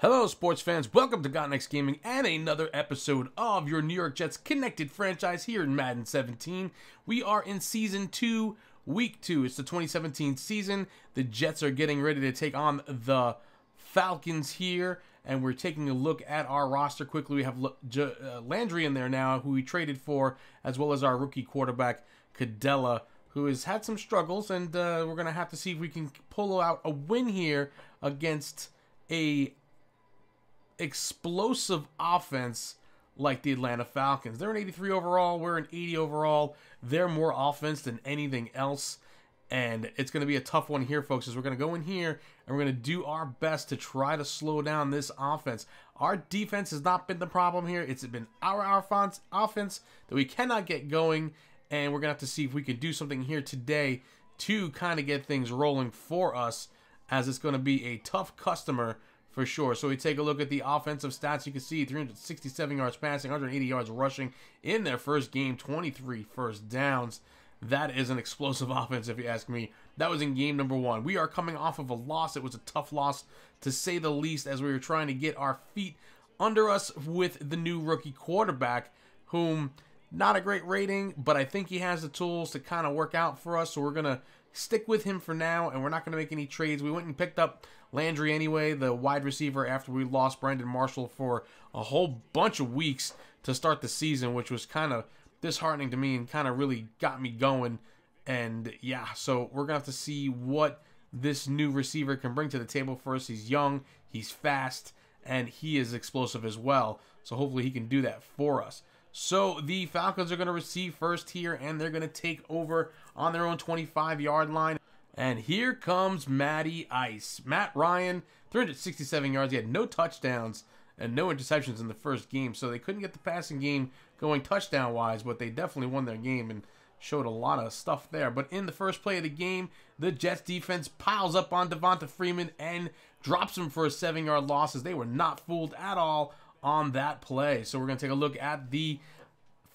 Hello, sports fans. Welcome to GotNext Gaming and another episode of your New York Jets connected franchise here in Madden 17. We are in Season 2, Week 2. It's the 2017 season. The Jets are getting ready to take on the Falcons here, and we're taking a look at our roster quickly. We have Landry in there now, who we traded for, as well as our rookie quarterback, Cadella, who has had some struggles, and we're going to have to see if we can pull out a win here against a explosive offense like the Atlanta Falcons. They're an 83 overall, we're an 80 overall. They're more offense than anything else, and it's going to be a tough one here, folks, as we're going to go in here and we're going to do our best to try to slow down this offense. Our defense has not been the problem here. It's been our offense that we cannot get going, and we're going to have to see if we can do something here today to kind of get things rolling for us, as it's going to be a tough customer for sure. So we take a look at the offensive stats. You can see 367 yards passing, 180 yards rushing in their first game, 23 first downs. That is an explosive offense, if you ask me. That was in game number 1. We are coming off of a loss. It was a tough loss, to say the least, as we were trying to get our feet under us with the new rookie quarterback, whom, not a great rating, but I think he has the tools to kind of work out for us. So we're going to stick with him for now, and we're not going to make any trades. We went and picked up Landry anyway, the wide receiver, after we lost Brandon Marshall for a whole bunch of weeks to start the season, which was kind of disheartening to me and kind of really got me going. And yeah, so we're going to have to see what this new receiver can bring to the table for us. He's young, he's fast, and he is explosive as well. So hopefully he can do that for us. So the Falcons are going to receive first here, and they're going to take over on their own 25-yard line. And here comes Matty Ice. Matt Ryan, 367 yards. He had no touchdowns and no interceptions in the first game, so they couldn't get the passing game going touchdown-wise, but they definitely won their game and showed a lot of stuff there. But in the first play of the game, the Jets defense piles up on Devonta Freeman and drops him for a 7-yard loss, as they were not fooled at all on that play. So we're going to take a look at the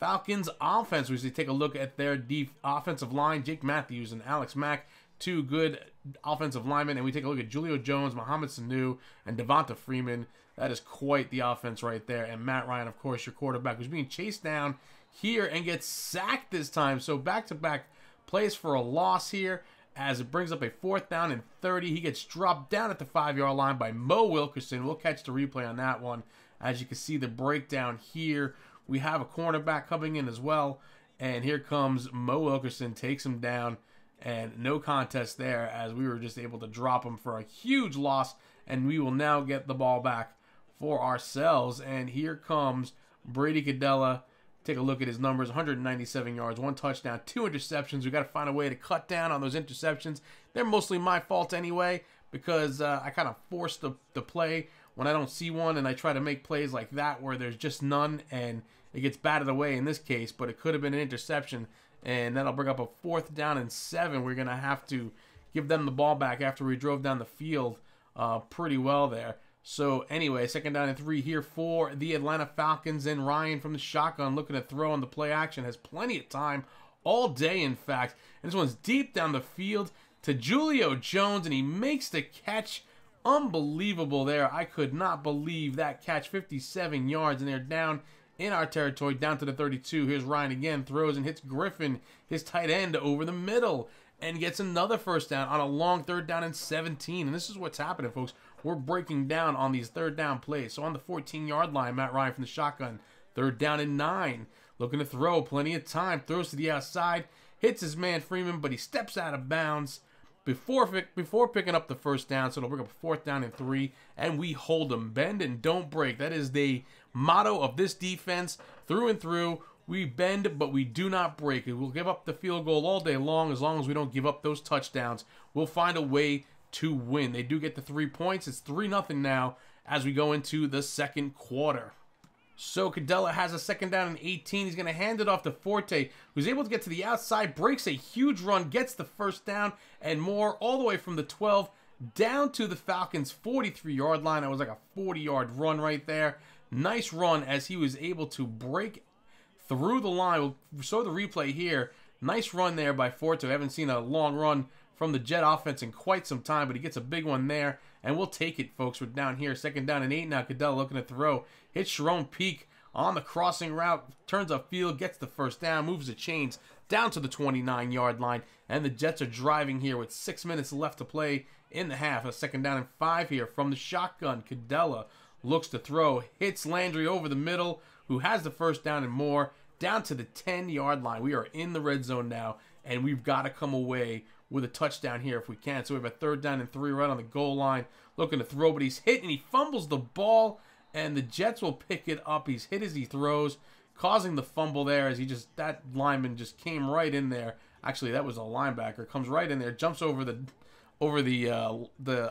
Falcons offense. We take a look at their offensive line. Jake Matthews and Alex Mack, two good offensive linemen, and we take a look at Julio Jones, Mohamed Sanu, and Devonta Freeman. That is quite the offense right there. And Matt Ryan, of course, your quarterback, who's being chased down here and gets sacked this time. So back-to-back plays for a loss here, as it brings up a 4th down and 30. He gets dropped down at the 5-yard line by Mo Wilkerson. We'll catch the replay on that one. As you can see, the breakdown here, we have a cornerback coming in as well, and here comes Mo Wilkerson, takes him down, and no contest there, as we were just able to drop him for a huge loss, and we will now get the ball back for ourselves. And here comes Brady Cadella. Take a look at his numbers: 197 yards, 1 touchdown, 2 interceptions. We got to find a way to cut down on those interceptions. They're mostly my fault anyway, because I kind of force the play when I don't see one, and I try to make plays like that where there's just none, and it gets batted away in this case, but it could have been an interception, and that'll bring up a 4th down and 7. We're going to have to give them the ball back after we drove down the field pretty well there. So anyway, 2nd down and 3 here for the Atlanta Falcons, and Ryan from the shotgun looking to throw on the play action. Has plenty of time all day, in fact. And this one's deep down the field to Julio Jones, and he makes the catch. Unbelievable there. I could not believe that catch. 57 yards, and they're down in our territory, down to the 32. Here's Ryan again, throws and hits Griffin, his tight end, over the middle, and gets another 1st down on a long 3rd down and 17. And this is what's happening, folks. We're breaking down on these 3rd down plays. So on the 14-yard line, Matt Ryan from the shotgun, 3rd down and 9. Looking to throw, plenty of time, throws to the outside, hits his man Freeman, but he steps out of bounds before picking up the 1st down. So it'll bring up a 4th down and 3, and we hold them. Bend and don't break. That is the motto of this defense through and through. We bend, but we do not break. We'll give up the field goal all day long as we don't give up those touchdowns. We'll find a way to win. They do get the 3 points. It's 3-0 now as we go into the 2nd quarter. So Cadella has a 2nd down and 18. He's going to hand it off to Forte, who's able to get to the outside, breaks a huge run, gets the 1st down and more, all the way from the 12 down to the Falcons' 43-yard line. That was like a 40-yard run right there. Nice run, as he was able to break through the line. We'll show the replay here. Nice run there by Forte. I haven't seen a long run from the Jet offense in quite some time, but he gets a big one there. and we'll take it, folks. We're down here, 2nd down and 8 now. Cadella looking to throw. Hits Sharon Peak on the crossing route, turns upfield, gets the first down, moves the chains down to the 29-yard line, and the Jets are driving here with 6 minutes left to play in the half. A 2nd down and 5 here from the shotgun. Cadella looks to throw, hits Landry over the middle, who has the first down and more, down to the 10-yard line. We are in the red zone now, and we've got to come away with a touchdown here if we can. So we have a 3rd down and 3 right on the goal line, looking to throw, but he's hit and he fumbles the ball, and the Jets will pick it up. He's hit as he throws, causing the fumble there as that lineman just came right in there. Actually, that was a linebacker. Comes right in there, jumps over the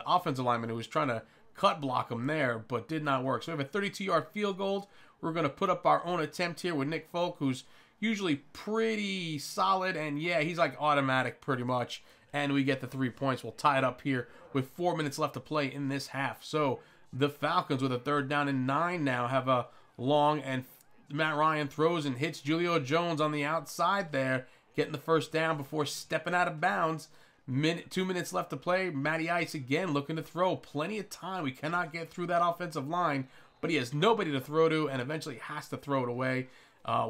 offensive lineman who was trying to cut block him there, but did not work. So we have a 32-yard field goal. We're going to put up our own attempt here with Nick Folk, who's usually pretty solid, and yeah, he's like automatic pretty much. And we get the 3 points. We'll tie it up here with 4 minutes left to play in this half. So the Falcons with a 3rd down and 9 now have a long, and Matt Ryan throws and hits Julio Jones on the outside there, getting the first down before stepping out of bounds. 2 minutes left to play. Matty Ice again looking to throw. Plenty of time. We cannot get through that offensive line, but he has nobody to throw to and eventually has to throw it away.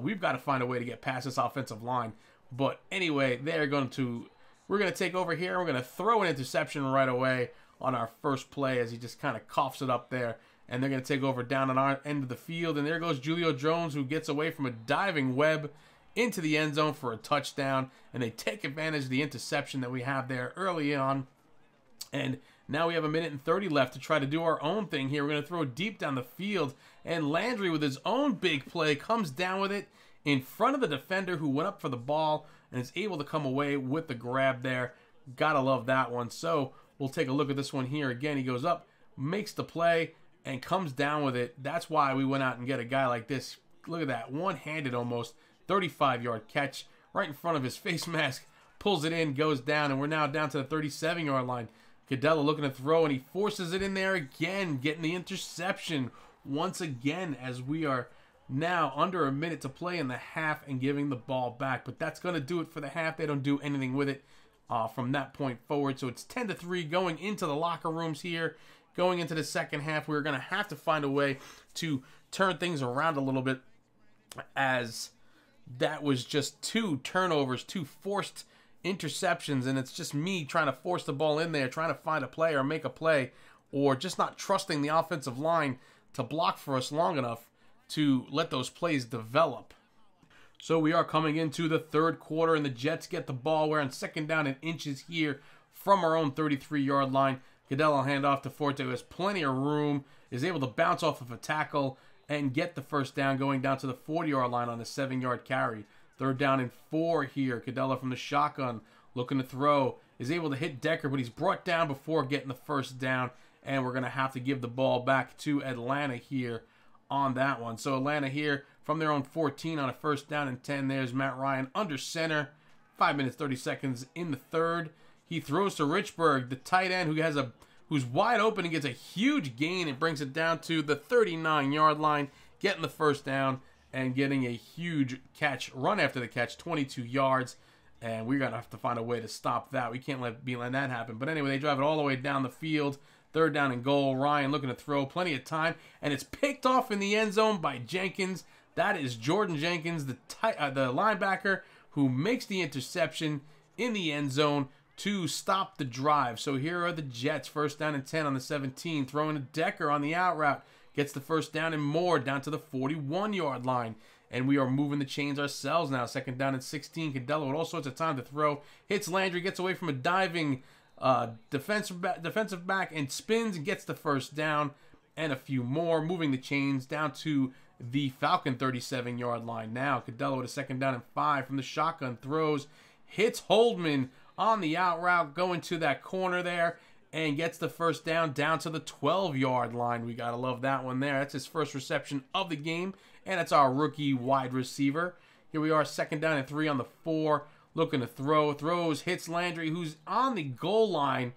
We've got to find a way to get past this offensive line. But anyway, we're going to take over here. We're going to throw an interception right away on our first play as he just kind of coughs it up there. And they're going to take over down on our end of the field. And there goes Julio Jones, who gets away from a diving web into the end zone for a touchdown. And they take advantage of the interception that we have there early on. And now we have 1:30 left to try to do our own thing here. We're going to throw deep down the field. And Landry, with his own big play, comes down with it in front of the defender who went up for the ball and is able to come away with the grab there. Gotta love that one. So we'll take a look at this one here. Again, he goes up, makes the play, and comes down with it. That's why we went out and get a guy like this. Look at that, one-handed almost, 35-yard catch right in front of his face mask. Pulls it in, goes down, and we're now down to the 37-yard line. Cadella looking to throw, and he forces it in there again, getting the interception once again as we are now under a minute to play in the half and giving the ball back. But that's going to do it for the half. They don't do anything with it from that point forward. So it's 10-3 going into the locker rooms here. Going into the second half, we're going to have to find a way to turn things around a little bit, as that was just 2 turnovers, 2 forced interceptions, and it's just me trying to force the ball in there, trying to find a play or make a play, or just not trusting the offensive line to block for us long enough to let those plays develop. So we are coming into the third quarter, and the Jets get the ball. We're on 2nd down and inches here from our own 33-yard line. Cadella hand off to Forte, who has plenty of room, is able to bounce off of a tackle and get the first down, going down to the 40-yard line on a 7-yard carry. 3rd down and 4 here. Cadella from the shotgun looking to throw, is able to hit Decker, but he's brought down before getting the first down, and we're going to have to give the ball back to Atlanta here on that one. So Atlanta here from their own 14 on a 1st down and 10. There's Matt Ryan under center. 5 minutes, 30 seconds in the third. He throws to Richburg, the tight end, who's wide open and gets a huge gain and brings it down to the 39-yard line, getting the first down and getting a huge run after the catch, 22 yards. And we're going to have to find a way to stop that. We can't let that happen. But anyway, they drive it all the way down the field. 3rd down and goal. Ryan looking to throw, plenty of time, and it's picked off in the end zone by Jenkins. That is Jordan Jenkins, the linebacker, who makes the interception in the end zone to stop the drive. So here are the Jets, 1st down and 10 on the 17, throwing to Decker on the out route, gets the first down and more down to the 41-yard line. And we are moving the chains ourselves now. 2nd down and 16. Cadella with all sorts of time to throw. Hits Landry, gets away from a diving defensive back, and spins and gets the first down and a few more. Moving the chains down to the Falcon 37-yard line now. Cadella with a 2nd down and 5 from the shotgun. Throws, hits Holdman on the out route, going to that corner there, and gets the first down to the 12-yard line. We got to love that one there. That's his first reception of the game, and it's our rookie wide receiver. Here we are, 2nd down and 3 on the 4, looking to throw. Throws, hits Landry, who's on the goal line,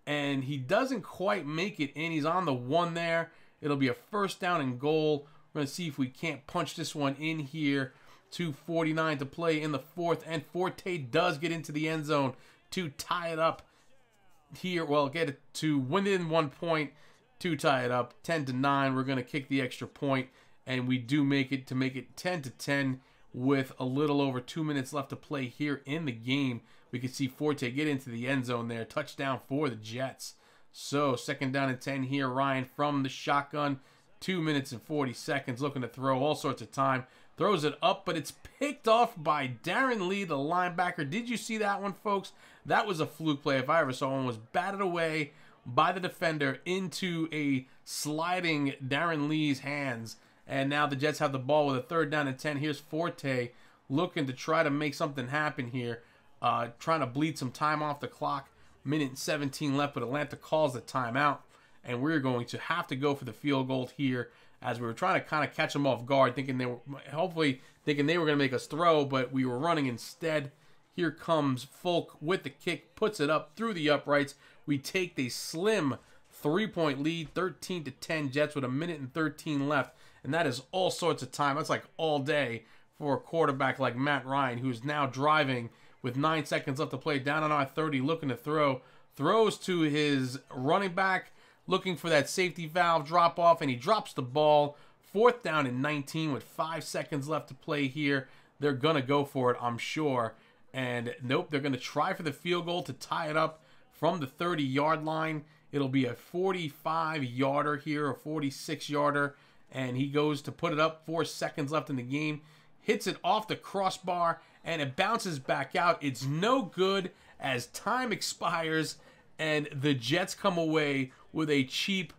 and he doesn't quite make it in. He's on the 1 there. It'll be a 1st down and goal. We're going to see if we can't punch this one in here. 2:49 to play in the 4th, and Forte does get into the end zone to tie it up here. Well, get it to within 1 point to tie it up. 10-9. We're going to kick the extra point, and we do make it 10-10 with a little over 2 minutes left to play here in the game. We can see Forte get into the end zone there. Touchdown for the Jets. So, 2nd down and 10 here. Ryan from the shotgun. 2 minutes and 40 seconds. Looking to throw all sorts of time. Throws it up, but it's picked off by Darren Lee, the linebacker. Did you see that one, folks? That was a fluke play if I ever saw one. Was batted away by the defender into a sliding Darren Lee's hands. And now the Jets have the ball with a 3rd down and 10. Here's Forte looking to try to make something happen here. Trying to bleed some time off the clock. Minute and 17 left, but Atlanta calls the timeout. And we're going to have to go for the field goal here, as we were trying to kind of catch them off guard, thinking they were going to make us throw, but we were running instead. Here comes Folk with the kick, puts it up through the uprights. We take the slim 3-point lead, 13-10 Jets with a minute and 13 left, and that is all sorts of time. That's like all day for a quarterback like Matt Ryan, who's now driving with 9 seconds left to play, down on our 30, looking to throw. Throws to his running back, looking for that safety valve drop off, and he drops the ball. 4th down and 19 with 5 seconds left to play here. They're going to go for it, I'm sure. And nope, they're going to try for the field goal to tie it up from the 30-yard line. It'll be a 45-yarder here, a 46-yarder. And he goes to put it up. 4 seconds left in the game. Hits it off the crossbar, and it bounces back out. It's no good as time expires, and the Jets come away with a cheap,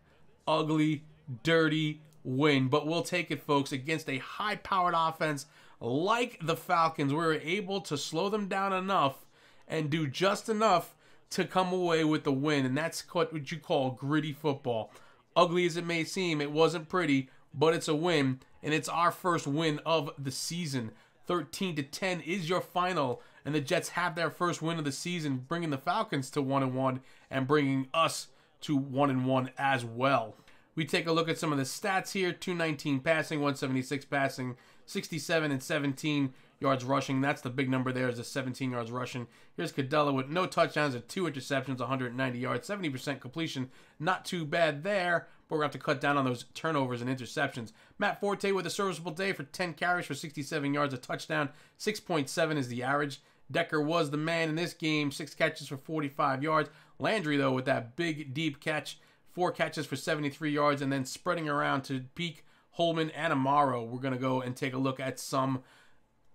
ugly, dirty win. But we'll take it, folks, against a high-powered offense like the Falcons. We were able to slow them down enough and do just enough to come away with the win. And that's what you call gritty football. Ugly as it may seem, it wasn't pretty, but it's a win. And it's our first win of the season. 13-10 is your final. And the Jets have their first win of the season, bringing the Falcons to 1-1 and bringing us to 1-1 as well. We take a look at some of the stats here. 219 passing, 176 passing, 67 and 17 yards rushing. That's the big number there, is the 17 yards rushing. Here's Cadella with no touchdowns and 2 interceptions, 190 yards, 70% completion. Not too bad there, but we're going to have to cut down on those turnovers and interceptions. Matt Forte with a serviceable day for 10 carries for 67 yards, a touchdown. 6.7 is the average. Decker was the man in this game, 6 catches for 45 yards. Landry, though, with that big, deep catch, 4 catches for 73 yards, and then spreading around to Peak, Holman, and Amaro. We're going to go and take a look at some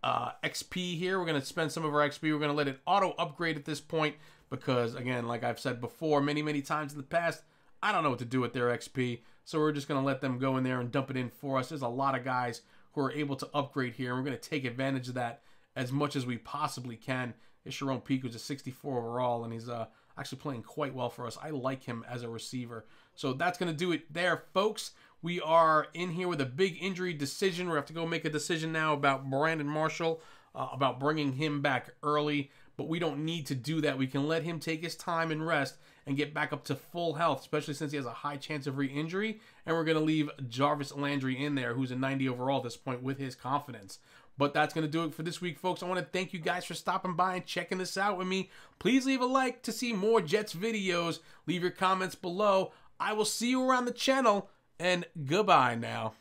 XP here. We're going to spend some of our XP. We're going to let it auto-upgrade at this point because, again, like I've said before many times in the past, I don't know what to do with their XP, so we're just going to let them go in there and dump it in for us. There's a lot of guys who are able to upgrade here, and we're going to take advantage of that as much as we possibly can. Sharon Peak was a 64 overall, and he's actually playing quite well for us. I like him as a receiver. So that's going to do it there, folks. We are in here with a big injury decision. We have to go make a decision now about Brandon Marshall, about bringing him back early. But we don't need to do that. We can let him take his time and rest and get back up to full health, especially since he has a high chance of re-injury. And we're going to leave Jarvis Landry in there, who's a 90 overall at this point with his confidence. But that's going to do it for this week, folks. I want to thank you guys for stopping by and checking this out with me. Please leave a like to see more Jets videos. Leave your comments below. I will see you around the channel, and goodbye now.